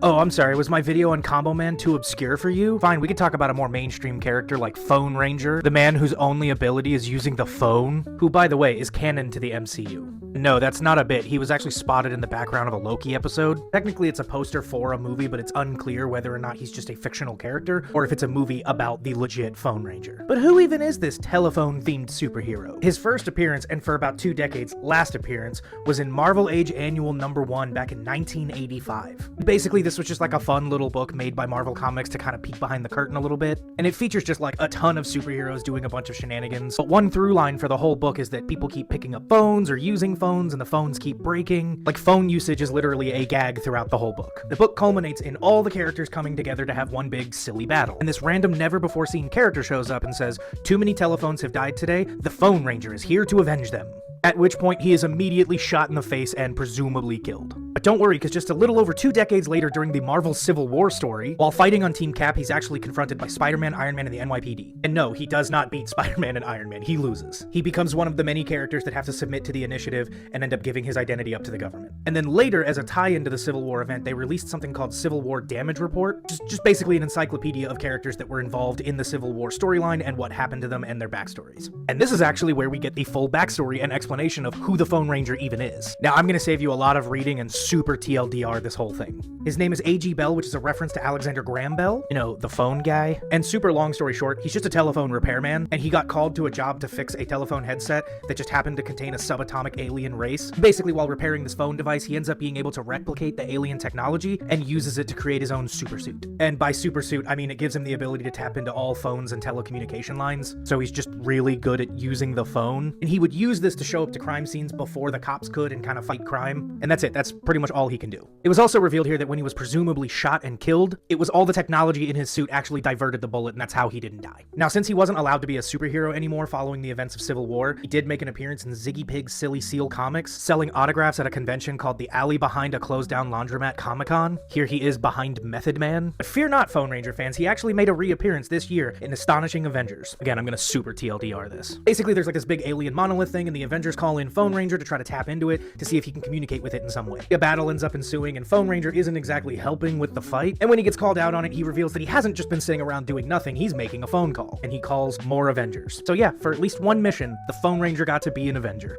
Oh, I'm sorry, was my video on Combo Man too obscure for you? Fine, we could talk about a more mainstream character like Phone Ranger, the man whose only ability is using the phone, who, by the way, is canon to the MCU. No, that's not a bit. He was actually spotted in the background of a Loki episode. Technically, it's a poster for a movie, but it's unclear whether or not he's just a fictional character, or if it's a movie about the legit Phone Ranger. But who even is this telephone-themed superhero? His first appearance, and for about 2 decades, last appearance, was in Marvel Age Annual #1 back in 1985. Basically, this was just like a fun little book made by Marvel Comics to kind of peek behind the curtain a little bit, and it features just like a ton of superheroes doing a bunch of shenanigans. But one through line for the whole book is that people keep picking up phones or using phones, and the phones keep breaking. Like, phone usage is literally a gag throughout the whole book. The book culminates in all the characters coming together to have one big silly battle, and this random never-before-seen character shows up and says, "Too many telephones have died today, the Phone Ranger is here to avenge them." At which point he is immediately shot in the face and presumably killed. But don't worry, because just a little over 2 decades later during the Marvel Civil War story, while fighting on Team Cap, he's actually confronted by Spider-Man, Iron Man, and the NYPD. And no, he does not beat Spider-Man and Iron Man, he loses. He becomes one of the many characters that have to submit to the initiative and end up giving his identity up to the government. And then later, as a tie-in to the Civil War event, they released something called Civil War Damage Report, just basically an encyclopedia of characters that were involved in the Civil War storyline and what happened to them and their backstories. And this is actually where we get the full backstory and explanation of who the Phone Ranger even is. Now, I'm gonna save you a lot of reading and super TLDR this whole thing. His name is A.G. Bell, which is a reference to Alexander Graham Bell, you know, the phone guy. And super long story short, he's just a telephone repairman, and he got called to a job to fix a telephone headset that just happened to contain a subatomic alien race. Basically, while repairing this phone device, he ends up being able to replicate the alien technology and uses it to create his own supersuit. And by supersuit, I mean it gives him the ability to tap into all phones and telecommunication lines, so he's just really good at using the phone. And he would use this to show up to crime scenes before the cops could and kind of fight crime. And that's it. That's pretty much all he can do. It was also revealed here that when he was presumably shot and killed, it was all the technology in his suit actually diverted the bullet, and that's how he didn't die. Now, since he wasn't allowed to be a superhero anymore following the events of Civil War, he did make an appearance in Ziggy Pig's Silly Seal Comics, selling autographs at a convention called the Alley Behind a Closed-Down Laundromat Comic-Con. Here he is behind Method Man. But fear not, Phone Ranger fans, he actually made a reappearance this year in Astonishing Avengers. Again, I'm gonna super TLDR this. Basically, there's like this big alien monolith thing, and the Avengers call in Phone Ranger to try to tap into it to see if he can communicate with it in some way. A battle ends up ensuing, and Phone Ranger isn't exactly helping with the fight, and when he gets called out on it, he reveals that he hasn't just been sitting around doing nothing, he's making a phone call, and he calls more Avengers. So yeah, for at least one mission, the Phone Ranger got to be an Avenger.